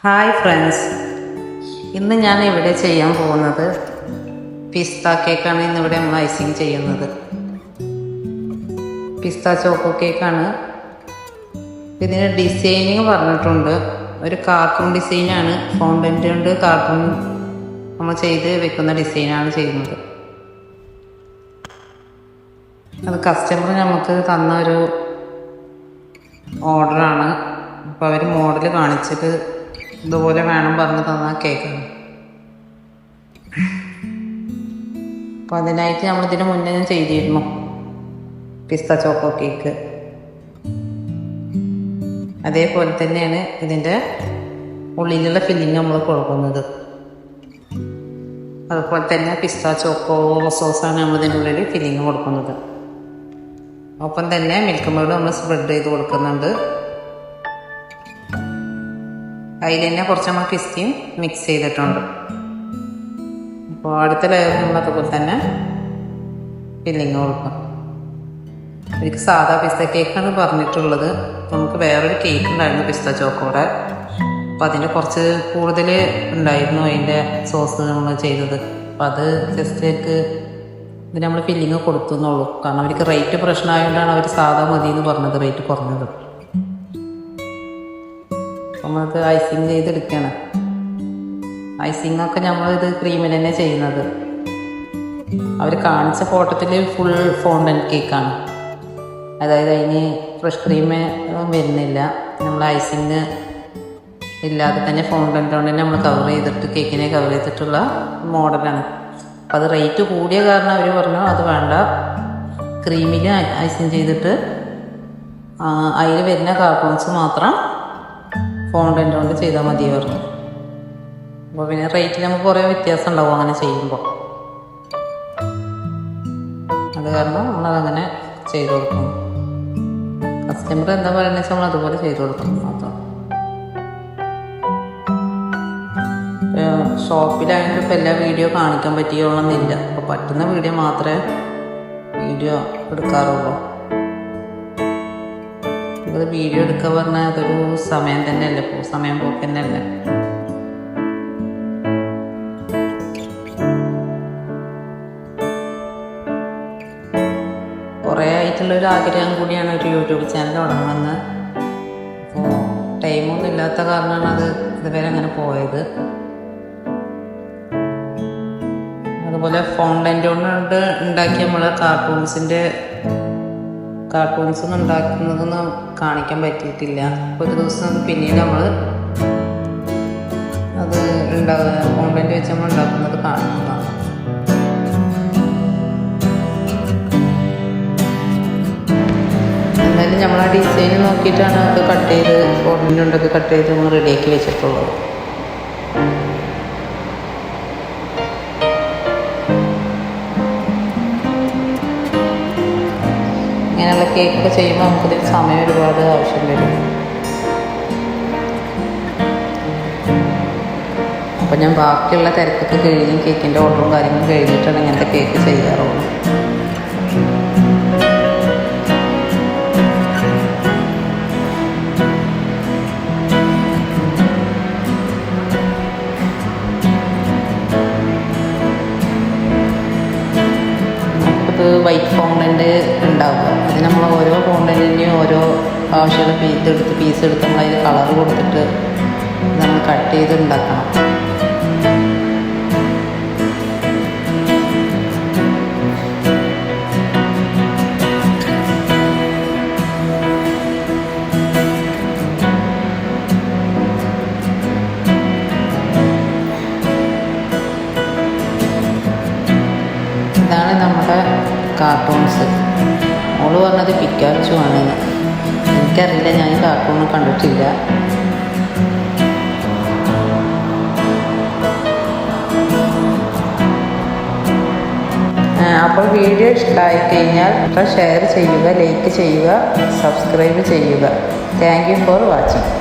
Hi friends, ഇന്ന് ഞാൻ ഇവിടെ ചെയ്യാൻ പോകുന്നത് പിസ്ത കേക്കാണ്. ഇന്നിവിടെ നമ്മൾ ഐസിങ് ചെയ്യുന്നത് പിസ്ത ചോക്കോ കേക്കാണ്. ഇതിന് ഡിസൈനിങ് പറഞ്ഞിട്ടുണ്ട്. ഒരു കാർട്ടൂൺ ഡിസൈനാണ്. ഫൗണ്ടൻ്റ് കൊണ്ട് കാർട്ടൂൺ നമ്മൾ ചെയ്ത് വെക്കുന്ന ഡിസൈനാണ് ചെയ്യുന്നത്. അത് കസ്റ്റമർ നമുക്ക് തന്ന ഒരു ഓർഡറാണ്. അപ്പോൾ അവർ മോഡൽ കാണിച്ചിട്ട് ഇതുപോലെ വേണം പറഞ്ഞ് തന്ന കേക്കാണ്. അപ്പോൾ അതിനായിട്ട് നമ്മളിതിന് മുന്നേ ഞാൻ ചെയ്തിരുന്നു പിസ്ത ചോക്കോ കേക്ക്. അതേപോലെ തന്നെയാണ് ഇതിൻ്റെ ഉള്ളിലുള്ള ഫില്ലിങ് നമ്മൾ കൊടുക്കുന്നത്. അതുപോലെ തന്നെ പിസ്ത ചോക്കോ സോസാണ് നമ്മളിതിൻ്റെ ഉള്ളിൽ ഫില്ലിങ് കൊടുക്കുന്നത്. ഒപ്പം തന്നെ മിൽക്ക് മേഡ് നമ്മൾ സ്പ്രെഡ് ചെയ്ത് കൊടുക്കുന്നുണ്ട്. അതിൽ തന്നെ കുറച്ച് നമ്മൾ പിസ്തയും മിക്സ് ചെയ്തിട്ടുണ്ട്. അപ്പോൾ അടുത്ത ലെയർ നമ്മൾ അതുപോലെ തന്നെ ഫില്ലിങ് കൊടുക്കും. എനിക്ക് സാധാ പിസ്ത കേക്കാണ് പറഞ്ഞിട്ടുള്ളത്. നമുക്ക് വേറൊരു കേക്ക് ഉണ്ടായിരുന്നു പിസ്ത ചോക്കോടെ. അപ്പോൾ അതിൻ്റെ കുറച്ച് കൂടുതൽ ഉണ്ടായിരുന്നു അതിൻ്റെ സോസ് നമ്മൾ ചെയ്തത്. അപ്പോൾ അത് ജസ്റ്റേക്ക് ഇതിന് നമ്മൾ ഫില്ലിങ് കൊടുത്തു എന്നുള്ളൂ. കാരണം അവർക്ക് റേറ്റ് പ്രശ്നമായതുകൊണ്ടാണ് അവർ സാധാ മതി എന്ന് പറഞ്ഞത്, റേറ്റ് കുറഞ്ഞത്. നമ്മൾക്ക് ഐസിങ് ചെയ്തെടുക്കണം. ഐസിങ്ങൊക്കെ നമ്മളിത് ക്രീമിൽ തന്നെ ചെയ്യുന്നത്. അവർ കാണിച്ച ഫോട്ടോത്തിൽ ഫുൾ ഫോണ്ടൻ്റ് കേക്കാണ്. അതായത് അതിന് ഫ്രഷ് ക്രീം വരുന്നില്ല. നമ്മൾ ഐസിങ് ഇല്ലാതെ തന്നെ ഫോണ്ടൻ്റ് കൊണ്ട് തന്നെ നമ്മൾ കവർ ചെയ്തിട്ട് കേക്കിനെ കവർ ചെയ്തിട്ടുള്ള മോഡലാണ്. അപ്പോൾ അത് റേറ്റ് കൂടിയ കാരണം അവർ പറഞ്ഞു അത് വേണ്ട, ക്രീമിൽ ഐസിങ് ചെയ്തിട്ട് അതിൽ വരുന്ന കാർട്ടൂൺസ് മാത്രം ഫോണ്ടൻ്റ് കൊണ്ട് ചെയ്താൽ മതി പറഞ്ഞു. അപ്പോൾ പിന്നെ റേറ്റിൽ നമുക്ക് കുറേ വ്യത്യാസം ഉണ്ടാവും അങ്ങനെ ചെയ്യുമ്പോൾ. അത് കാരണം നമ്മളതങ്ങനെ ചെയ്ത് കൊടുക്കും. കസ്റ്റമർ എന്താ പറയുന്നത് വെച്ചാൽ നമ്മൾ അതുപോലെ ചെയ്ത് കൊടുക്കും മാത്രം. ഷോപ്പിലായതുകൊണ്ട് ഇപ്പോൾ എല്ലാ വീഡിയോ കാണിക്കാൻ പറ്റിയോളന്നില്ല. അപ്പോൾ പറ്റുന്ന വീഡിയോ മാത്രമേ വീഡിയോ എടുക്കാറുള്ളൂ. അത് വീഡിയോ എടുക്കുക പറഞ്ഞാൽ അതൊരു സമയം തന്നെയല്ലേ, സമയം പോക്ക് തന്നെയല്ലേ. കുറേ ആയിട്ടുള്ളൊരു ആഗ്രഹം കൂടിയാണ് ഒരു യൂട്യൂബ് ചാനൽ തുടങ്ങുന്നത്. അപ്പോൾ ടൈമൊന്നും ഇല്ലാത്ത കാരണമാണ് അത് ഇതുവരെ അങ്ങനെ പോയത്. അതുപോലെ ഫോണ്ടൻ്റ് കൊണ്ട് ഉണ്ടാക്കി നമ്മൾ കാർട്ടൂൺസ് ഒന്നും ഉണ്ടാക്കുന്നതൊന്നും കാണിക്കാൻ പറ്റിയിട്ടില്ല. ഒരു ദിവസം പിന്നീട് നമ്മൾ അത് ഫോണ്ടൻ്റ് വെച്ച് നമ്മൾ ഉണ്ടാക്കുന്നത് കാണിക്കുന്നതാണ്. എന്തായാലും നമ്മൾ ആ ഡിസൈൻ നോക്കിയിട്ടാണ് അത് കട്ട് ചെയ്ത് ഫോണ്ടൻ്റ് കൊണ്ടൊക്കെ കട്ട് ചെയ്ത് നമ്മൾ റെഡിയാക്കി വെച്ചിട്ടുള്ളത്. ഇങ്ങനെയുള്ള കേക്കൊക്കെ ചെയ്യുമ്പോൾ നമുക്കതിൽ സമയം ഒരുപാട് ആവശ്യം വരും. അപ്പോൾ ഞാൻ ബാക്കിയുള്ള തിരക്കൊക്കെ കഴിഞ്ഞ് കേക്കിൻ്റെ ഓർഡറും കാര്യങ്ങളും കഴിഞ്ഞിട്ടാണ് ഇങ്ങനത്തെ കേക്ക് ചെയ്യാറുള്ളൂ. നമുക്കിത് വൈറ്റ് ഫോണ്ടൻ്റ് ഉണ്ടാവുക. അത് നമ്മൾ ഓരോ ഫോണ്ടൻ്റിൻ്റെയും ഓരോ ആവശ്യമുള്ള പീസ് എടുത്ത് നമ്മളതിൽ കളർ കൊടുത്തിട്ട് നമ്മൾ കട്ട് ചെയ്ത് ഉണ്ടാക്കണം. ഇതാണ് നമ്മുടെ കാർട്ടൂൺസ്. മോള് പറഞ്ഞത് പിക്കാച്ചു ആണെന്ന്. എനിക്കറിയില്ല, ഞാൻ കാർട്ടൂൺ കണ്ടിട്ടില്ല. അപ്പോൾ വീഡിയോ ഇഷ്ടമായി കഴിഞ്ഞാൽ ഷെയർ ചെയ്യുക, ലൈക്ക് ചെയ്യുക, സബ്സ്ക്രൈബ് ചെയ്യുക. Thank you for watching.